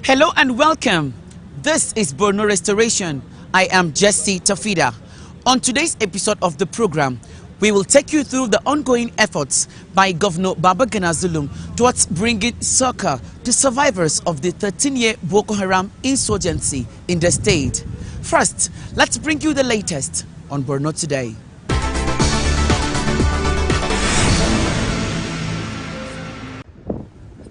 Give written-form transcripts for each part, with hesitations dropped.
Hello and welcome. This is Borno Restoration. I am Jesse Tafida. On today's episode of the program, we will take you through the ongoing efforts by Governor Babagana Zulum towards bringing succor to survivors of the 13-year Boko Haram insurgency in the state. First, let's bring you the latest on Borno Today.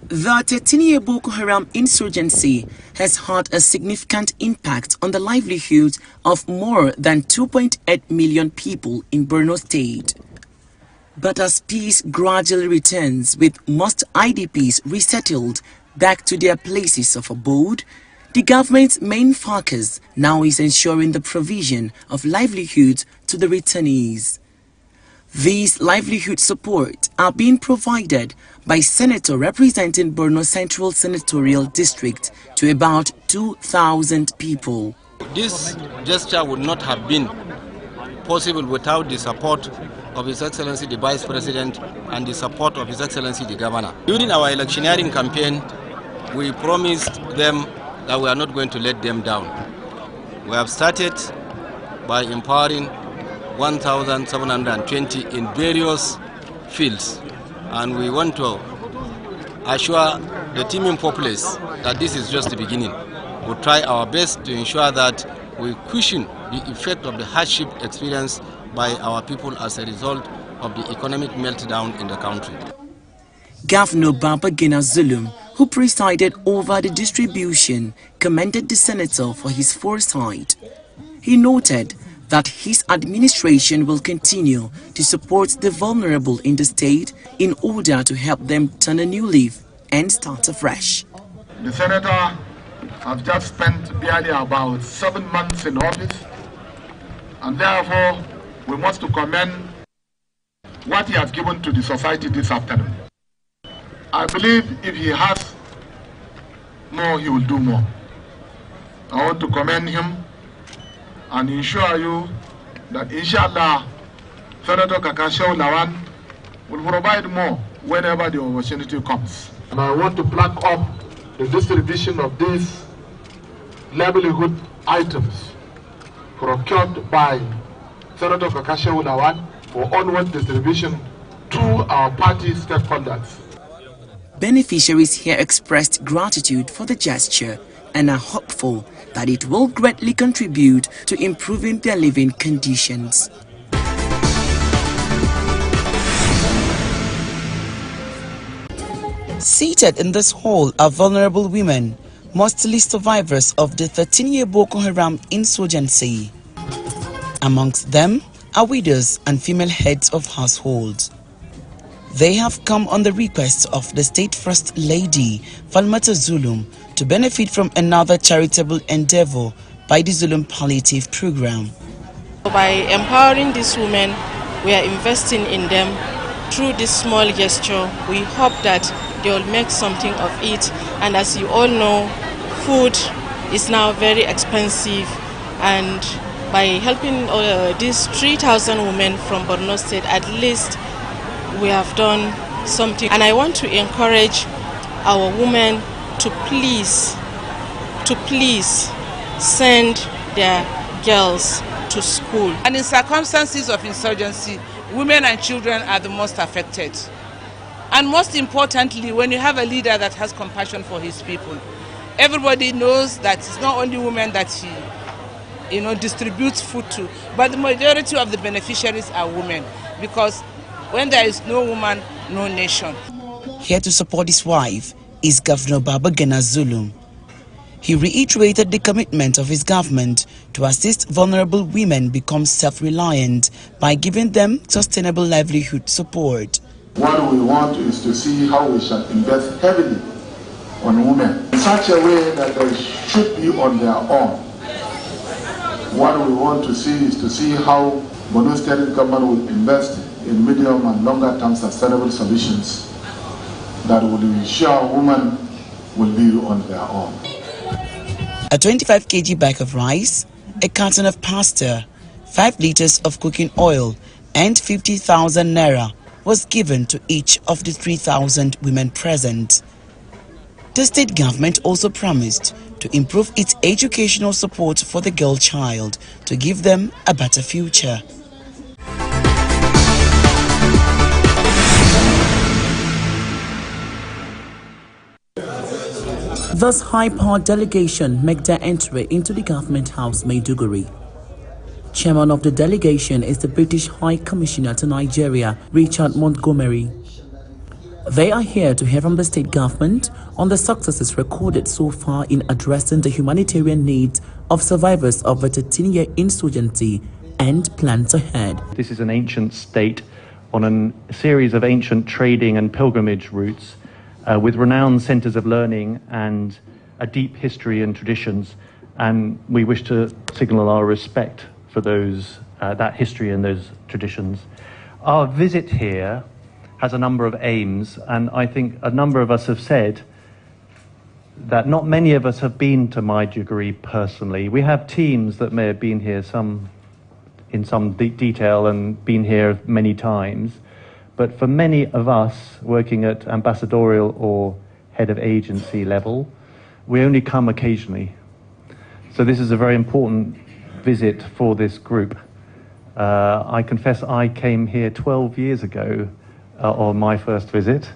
The 13-year Boko Haram insurgency has had a significant impact on the livelihood of more than 2.8 million people in Borno State. But as peace gradually returns with most IDPs resettled back to their places of abode, the government's main focus now is ensuring the provision of livelihood to the returnees. These livelihood support are being provided by Senator representing Borno Central Senatorial District to about 2,000 people. This gesture would not have been possible without the support of His Excellency the Vice President and the support of His Excellency the Governor. During our electioneering campaign, we promised them that we are not going to let them down. We have started by empowering 1,720 in various fields, and we want to assure the teeming populace that this is just the beginning. We'll try our best to ensure that we cushion the effect of the hardship experienced by our people as a result of the economic meltdown in the country. Governor Babagana Zulum, who presided over the distribution, commended the senator for his foresight. He noted that his administration will continue to support the vulnerable in the state in order to help them turn a new leaf and start afresh. The senator has just spent barely about 7 months in office, and therefore we must commend what he has given to the society this afternoon. I believe if he has more, he will do more. I want to commend him and ensure you that inshallah Senator Kakashew Lawan will provide more whenever the opportunity comes. And I want to plug up the distribution of these livelihood items procured by Senator Kakashew Lawan for onward distribution to our party stakeholders. Beneficiaries here expressed gratitude for the gesture and are hopeful that it will greatly contribute to improving their living conditions. Seated in this hall are vulnerable women, mostly survivors of the 13-year Boko Haram insurgency. Amongst them are widows and female heads of households. They have come on the request of the State First Lady, Babagana Zulum, to benefit from another charitable endeavor by the Zulum Palliative Program. By empowering these women, we are investing in them through this small gesture. We hope that they will make something of it. And as you all know, food is now very expensive, and by helping these 3,000 women from Borno State, at least we have done something. And I want to encourage our women to please send their girls to school. And in circumstances of insurgency, women and children are the most affected. And most importantly, when you have a leader that has compassion for his people, everybody knows that it's not only women that he distributes food to, but the majority of the beneficiaries are women, because when there is no woman, no nation. Here to support his wife is Governor Babagana Zulum. He reiterated the commitment of his government to assist vulnerable women become self-reliant by giving them sustainable livelihood support. What we want is to see how we shall invest heavily on women in such a way that they should be on their own. What we want to see is to see how Borno State government will invest in medium and longer term sustainable solutions that will ensure women will be on their own. A 25 kg bag of rice, a carton of pasta, 5 liters of cooking oil, and 50,000 naira was given to each of the 3,000 women present. The state government also promised to improve its educational support for the girl child to give them a better future. This high-powered delegation make their entry into the government house, Maiduguri. Chairman of the delegation is the British High Commissioner to Nigeria, Richard Montgomery. They are here to hear from the state government on the successes recorded so far in addressing the humanitarian needs of survivors of the 13-year insurgency and plans ahead. This is an ancient state on a series of ancient trading and pilgrimage routes with renowned centers of learning and a deep history and traditions, and we wish to signal our respect for those that history and those traditions. Our visit here has a number of aims, and I think a number of us have said that not many of us have been to Maiduguri personally. We have teams that may have been here in some detail and been here many times, but for many of us working at ambassadorial or head of agency level, we only come occasionally. So this is a very important visit for this group. I confess I came here 12 years ago on my first visit,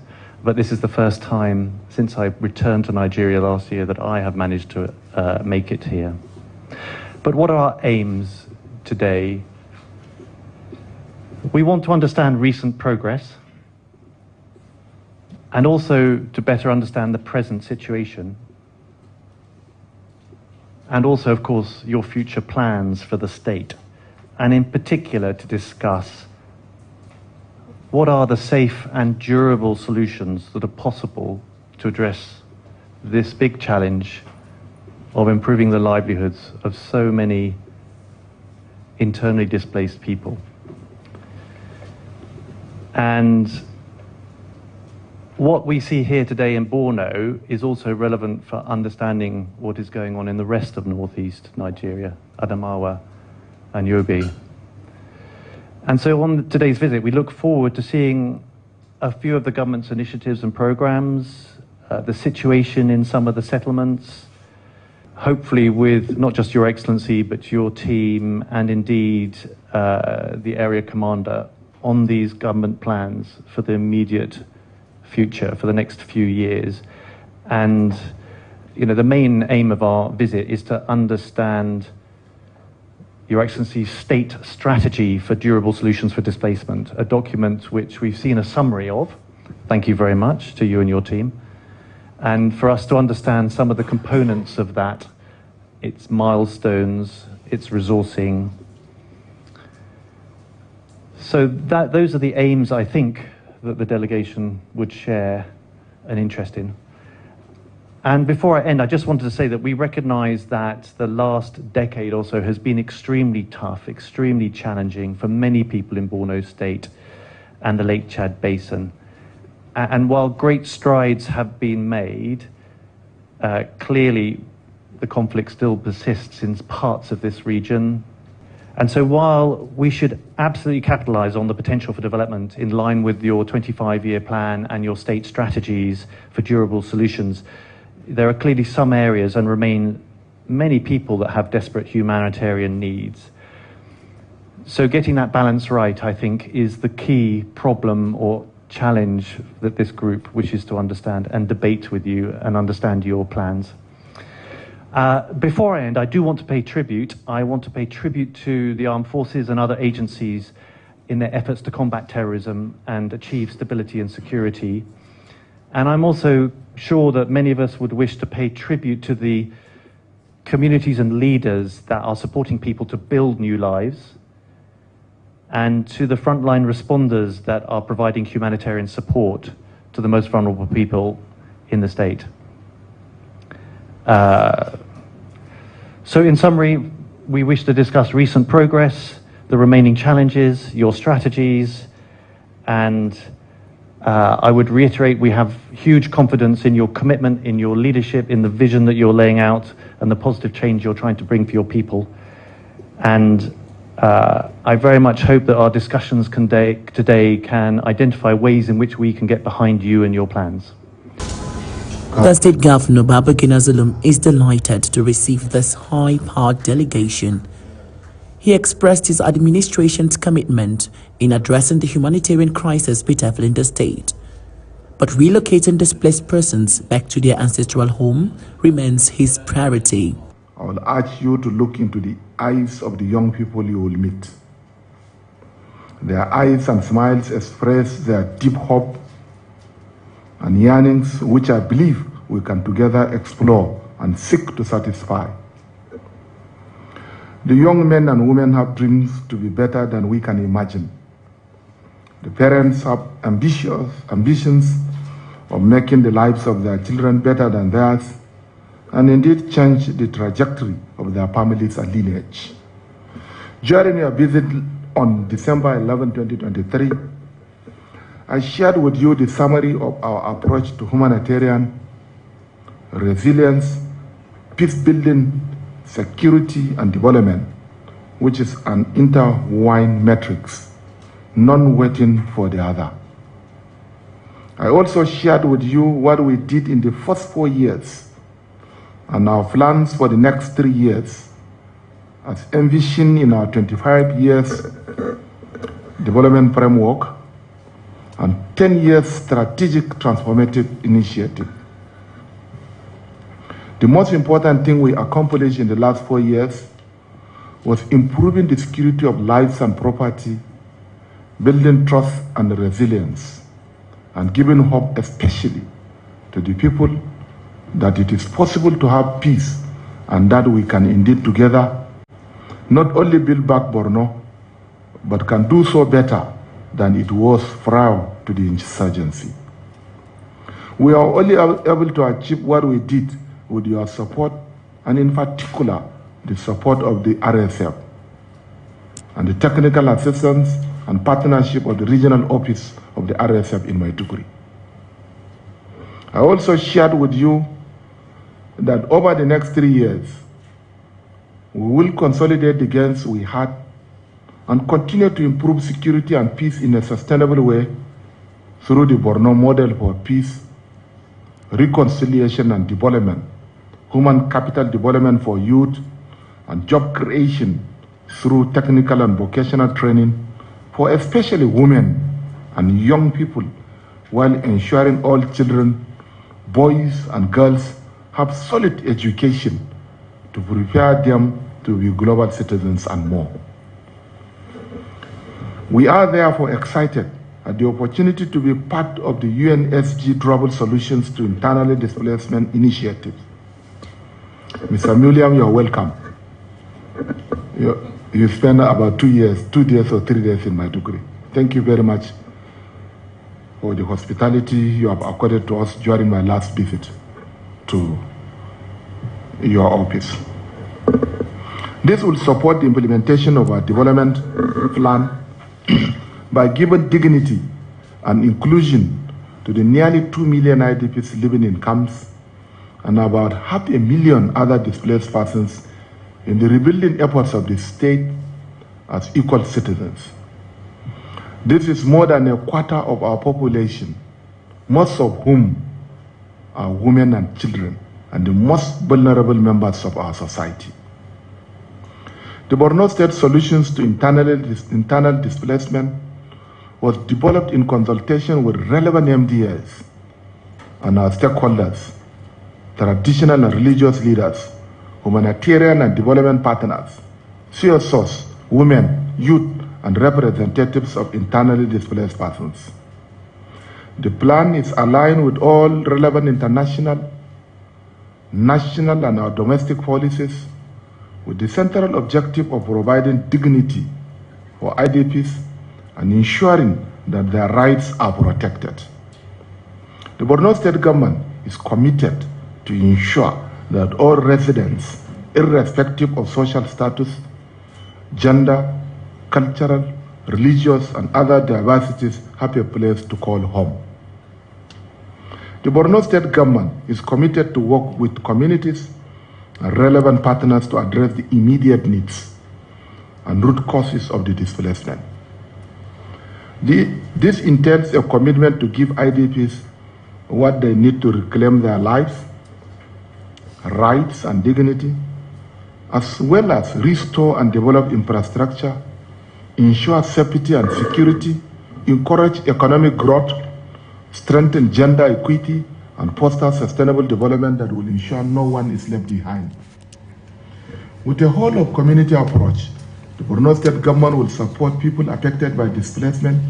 but this is the first time since I returned to Nigeria last year that I have managed to make it here. But what are our aims today? We want to understand recent progress and also to better understand the present situation, and also, of course, your future plans for the state, and in particular to discuss what are the safe and durable solutions that are possible to address this big challenge of improving the livelihoods of so many internally displaced people. And what we see here today in Borno is also relevant for understanding what is going on in the rest of northeast Nigeria, Adamawa and Yobe. And so on today's visit, we look forward to seeing a few of the government's initiatives and programs, the situation in some of the settlements, hopefully with not just Your Excellency, but your team and indeed the area commander on these government plans for the immediate future, for the next few years. And the main aim of our visit is to understand Your Excellency's state strategy for durable solutions for displacement, a document which we've seen a summary of. Thank you very much to you and your team. And for us to understand some of the components of that, its milestones, its resourcing. So those are the aims, I think, that the delegation would share an interest in. And before I end, I just wanted to say that we recognize that the last decade or so has been extremely tough, extremely challenging for many people in Borno State and the Lake Chad Basin. And while great strides have been made, clearly the conflict still persists in parts of this region. And so while we should absolutely capitalize on the potential for development in line with your 25-year plan and your state strategies for durable solutions, there are clearly some areas and remain many people that have desperate humanitarian needs. So getting that balance right, I think, is the key problem or challenge that this group wishes to understand and debate with you and understand your plans. Before I end, I do want to pay tribute. I want to pay tribute to the armed forces and other agencies in their efforts to combat terrorism and achieve stability and security. And I'm also sure that many of us would wish to pay tribute to the communities and leaders that are supporting people to build new lives, and to the frontline responders that are providing humanitarian support to the most vulnerable people in the state. So in summary, we wish to discuss recent progress, the remaining challenges, your strategies, and I would reiterate we have huge confidence in your commitment, in your leadership, in the vision that you're laying out, and the positive change you're trying to bring for your people. And I very much hope that our discussions today can identify ways in which we can get behind you and your plans. The state governor, Babagana Zulum, is delighted to receive this high-powered delegation. He expressed his administration's commitment in addressing the humanitarian crisis bedeviling the state. But relocating displaced persons back to their ancestral home remains his priority. I will urge you to look into the eyes of the young people you will meet. Their eyes and smiles express their deep hope and yearnings, which I believe we can together explore and seek to satisfy. The young men and women have dreams to be better than we can imagine. The parents have ambitions of making the lives of their children better than theirs, and indeed change the trajectory of their families and lineage. During your visit on December 11, 2023, I shared with you the summary of our approach to humanitarian, resilience, peace building, security, and development, which is an intertwined matrix, none waiting for the other. I also shared with you what we did in the first 4 years and our plans for the next 3 years, as envisioned in our 25 years development framework and 10 years strategic transformative initiative. The most important thing we accomplished in the last 4 years was improving the security of lives and property, building trust and resilience, and giving hope especially to the people that it is possible to have peace and that we can indeed together not only build back Borno, but can do so better than it was prior to the insurgency. We are only able to achieve what we did with your support, and in particular, the support of the RSF and the technical assistance and partnership of the regional office of the RSF in Maiduguri. I also shared with you that over the next 3 years, we will consolidate the gains we had and continue to improve security and peace in a sustainable way through the Borno model for peace, reconciliation and development, human capital development for youth, and job creation through technical and vocational training for especially women and young people, while ensuring all children, boys and girls, have solid education to prepare them to be global citizens and more. We are therefore excited at the opportunity to be part of the UNSG Global Solutions to Internally Displacement Initiative. Mr. William, you're welcome. You spent about 2 days or 3 days in Maiduguri. Thank you very much for the hospitality you have accorded to us during my last visit to your office. This will support the implementation of our development plan by giving dignity and inclusion to the nearly 2 million IDPs living in camps and about 500,000 other displaced persons in the rebuilding efforts of the state as equal citizens. This is more than a quarter of our population, most of whom are women and children, and the most vulnerable members of our society. The Borno State Solutions to Internal Displacement was developed in consultation with relevant MDAs and our stakeholders, traditional and religious leaders, humanitarian and development partners, CSOs, women, youth, and representatives of internally displaced persons. The plan is aligned with all relevant international, national, and our domestic policies, with the central objective of providing dignity for IDPs and ensuring that their rights are protected. The Borno State government is committed to ensure that all residents, irrespective of social status, gender, cultural, religious, and other diversities, have a place to call home. The Borno State government is committed to work with communities and relevant partners to address the immediate needs and root causes of the displacement. This entails a commitment to give IDPs what they need to reclaim their lives, rights and dignity, as well as restore and develop infrastructure, ensure safety and security, encourage economic growth, strengthen gender equity, and foster sustainable development that will ensure no one is left behind. With a whole of community approach, the Borno State government will support people affected by displacement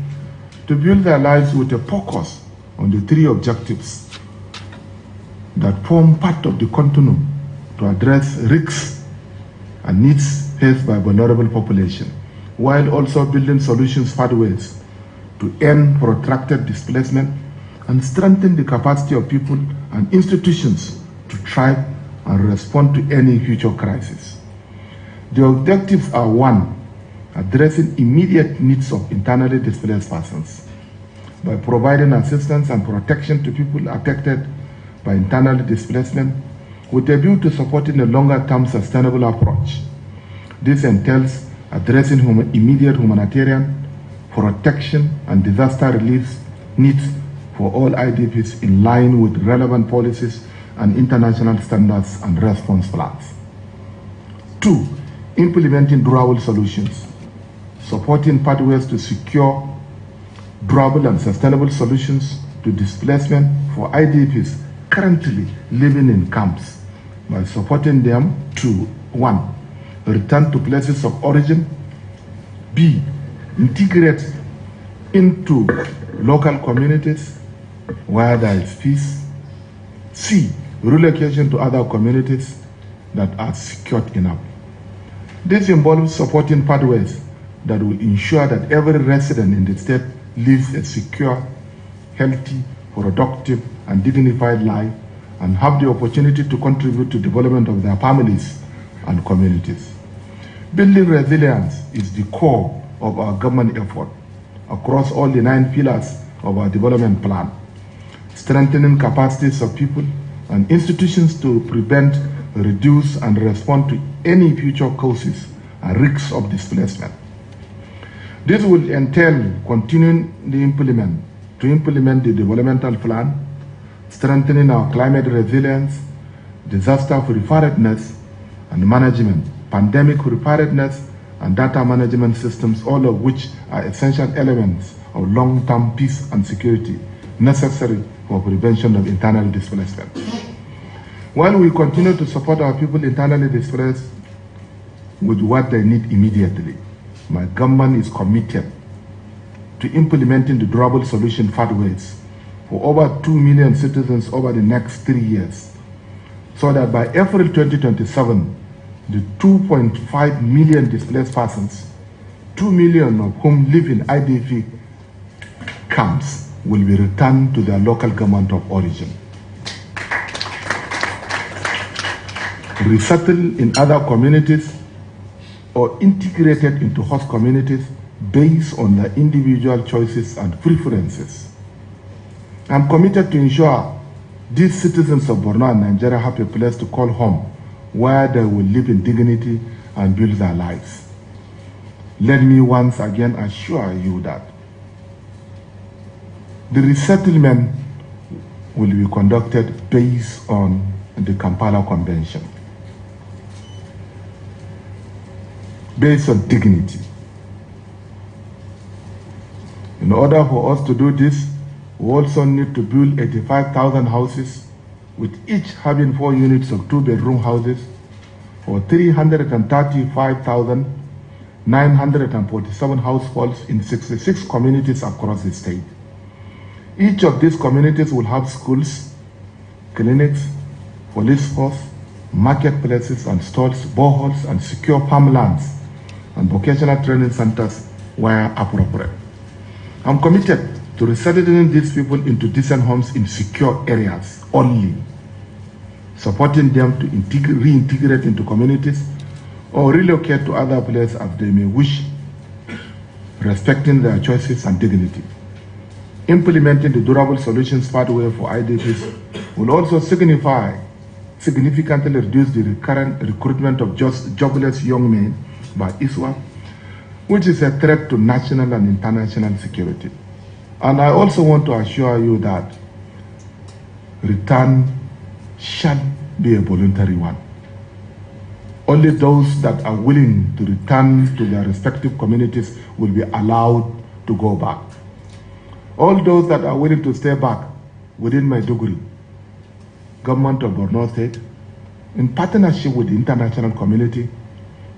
to build their lives with a focus on the three objectives that form part of the continuum to address risks and needs faced by vulnerable population, while also building solutions pathways to end protracted displacement and strengthen the capacity of people and institutions to thrive and respond to any future crisis. The objectives are: 1, addressing immediate needs of internally displaced persons by providing assistance and protection to people affected by internal displacement with a view to supporting a longer-term sustainable approach. This entails addressing immediate humanitarian, protection, and disaster relief needs for all IDPs in line with relevant policies and international standards and response plans. 2, implementing durable solutions, supporting pathways to secure durable and sustainable solutions to displacement for IDPs currently living in camps by supporting them to: 1, return to places of origin, B, integrate into local communities where there is peace, C, relocation to other communities that are secured enough. This involves supporting pathways that will ensure that every resident in the state lives a secure, healthy, productive, and dignified life and have the opportunity to contribute to the development of their families and communities. Building resilience is the core of our government effort across all the 9 pillars of our development plan, strengthening capacities of people and institutions to prevent, reduce, and respond to any future causes and risks of displacement. This will entail continuing to implement the developmental plan, strengthening our climate resilience, disaster preparedness and management, pandemic preparedness, and data management systems, all of which are essential elements of long-term peace and security necessary for prevention of internal displacement. While we continue to support our people internally displaced with what they need immediately, my government is committed to implementing the durable solution pathways for over 2 million citizens over the next 3 years, so that by April 2027, the 2.5 million displaced persons, 2 million of whom live in IDP camps, will be returned to their local government of origin, resettled in other communities, or integrated into host communities based on their individual choices and preferences. I'm committed to ensure these citizens of Borno and Nigeria have a place to call home where they will live in dignity and build their lives. Let me once again assure you that the resettlement will be conducted based on the Kampala Convention, based on dignity. In order for us to do this, we also need to build 85,000 houses, with each having 4 units of 2-bedroom houses, for 335,947 households in 66 communities across the state. Each of these communities will have schools, clinics, police force, marketplaces and stores, boreholes, and secure farmlands and vocational training centers where appropriate. I'm committed to resettling these people into decent homes in secure areas only, supporting them to reintegrate into communities or relocate to other places as they may wish, respecting their choices and dignity. Implementing the durable solutions pathway for IDPs will also significantly reduce the recurrent recruitment of jobless young men by ISWAP, which is a threat to national and international security. And I also want to assure you that return shall be a voluntary one. Only those that are willing to return to their respective communities will be allowed to go back. All those that are willing to stay back within Maiduguri, government of Borno State, in partnership with the international community,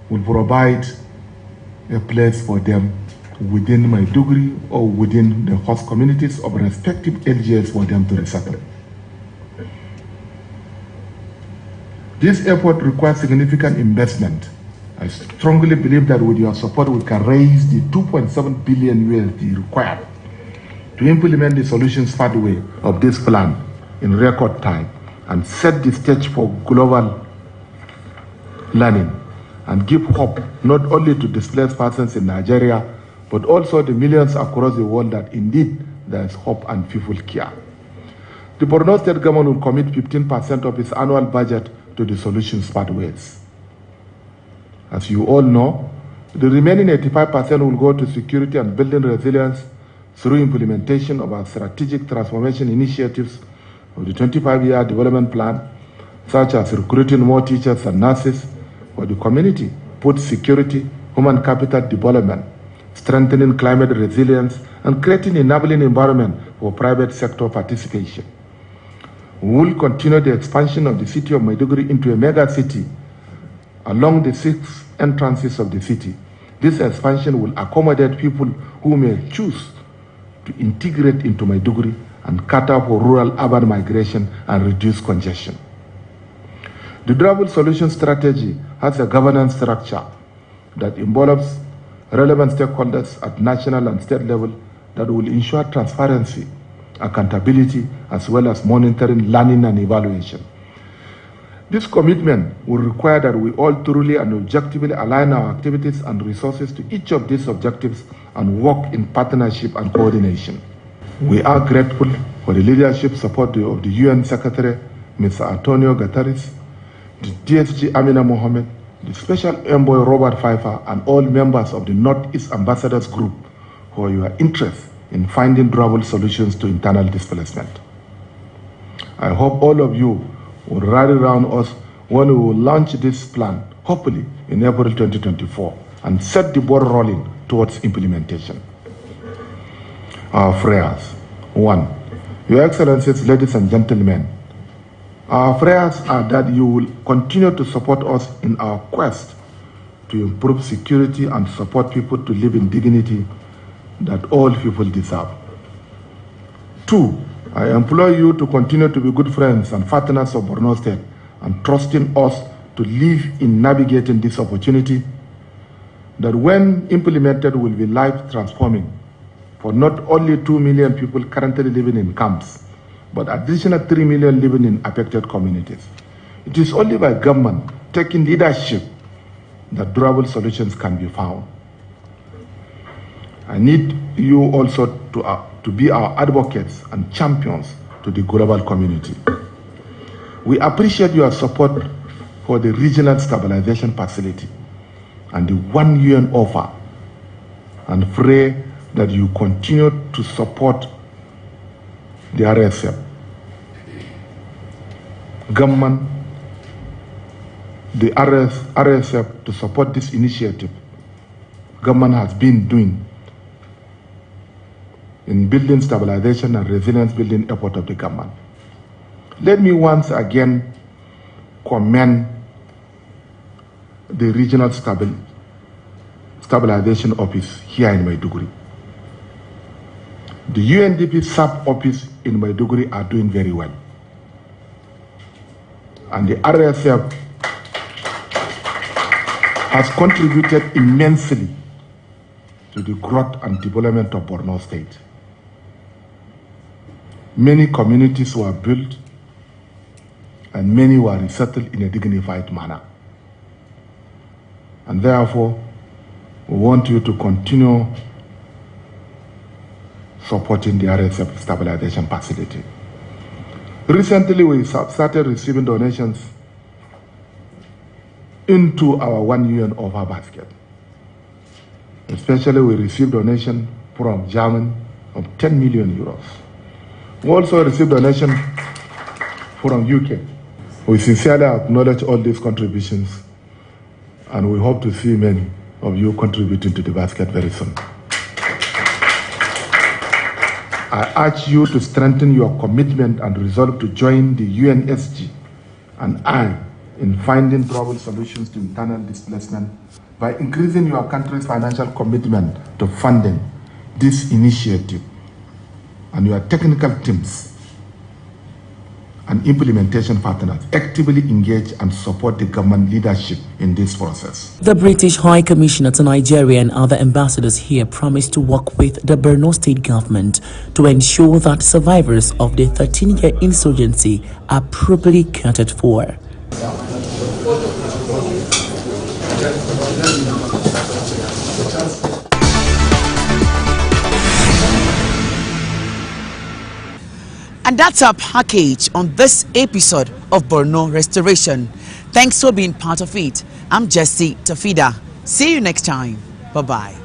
will provide a place for them within Maiduguri or within the host communities of respective LGAs for them to resettle. This effort requires significant investment. I strongly believe that with your support, we can raise the 2.7 billion USD required to implement the solutions pathway of this plan in record time and set the stage for global learning and give hope not only to displaced persons in Nigeria, but also the millions across the world that indeed there is hope and people care. The Borno State government will commit 15% of its annual budget to the solutions pathways. As you all know, the remaining 85% will go to security and building resilience through implementation of our strategic transformation initiatives of the 25-year development plan, such as recruiting more teachers and nurses for the community, food security, human capital development, strengthening climate resilience, and creating an enabling environment for private sector participation. We will continue the expansion of the city of Maiduguri into a mega city along the 6 entrances of the city. This expansion will accommodate people who may choose to integrate into Maiduguri and cater for rural-urban migration and reduce congestion. The Durable Solution Strategy has a governance structure that involves relevant stakeholders at national and state level that will ensure transparency, accountability, as well as monitoring, learning, and evaluation. This commitment will require that we all truly and objectively align our activities and resources to each of these objectives and work in partnership and coordination. We are grateful for the leadership support of the UN Secretary, Mr. Antonio Guterres, the DSG Amina Mohammed, the Special Envoy Robert Pfeiffer, and all members of the Northeast Ambassadors Group for your interest in finding durable solutions to internal displacement. I hope all of you will rally around us when we will launch this plan, hopefully in April 2024, and set the ball rolling towards implementation. Our prayers. 1. Your Excellencies, ladies and gentlemen, our prayers are that you will continue to support us in our quest to improve security and support people to live in dignity that all people deserve. 2. I implore you to continue to be good friends and partners of Borno State and trusting us to live in navigating this opportunity that when implemented will be life transforming for not only 2 million people currently living in camps, but additional 3 million living in affected communities. It is only by government taking leadership that durable solutions can be found. I need you also to be our advocates and champions to the global community. We appreciate your support for the regional stabilization facility and the 1 UN offer, and pray that you continue to support the RSF. Government, the RSF, to support this initiative, government has been doing in building stabilization and resilience building effort of the government. Let me once again commend the Regional Stabilization Office here in Maiduguri. The UNDP sub-office in Maiduguri are doing very well. And the RSF has contributed immensely to the growth and development of Borno State. Many communities were built and many were resettled in a dignified manner. And therefore, we want you to continue supporting the RSF stabilization facility. Recently, we started receiving donations into our 1 UN offer basket. Especially, we received donation from Germany of 10 million euros. We also received donation from UK. We sincerely acknowledge all these contributions, and we hope to see many of you contributing to the basket very soon. I urge you to strengthen your commitment and resolve to join the UNSG and I in finding durable solutions to internal displacement by increasing your country's financial commitment to funding this initiative, and your technical teams and implementation partners actively engage and support the government leadership in this process. The British High Commissioner to Nigeria and other ambassadors here promised to work with the Borno state government to ensure that survivors of the 13-year insurgency are properly catered for. And that's our package on this episode of Borno Restoration. Thanks for being part of it. I'm Jessie Tafida. See you next time. Bye-bye.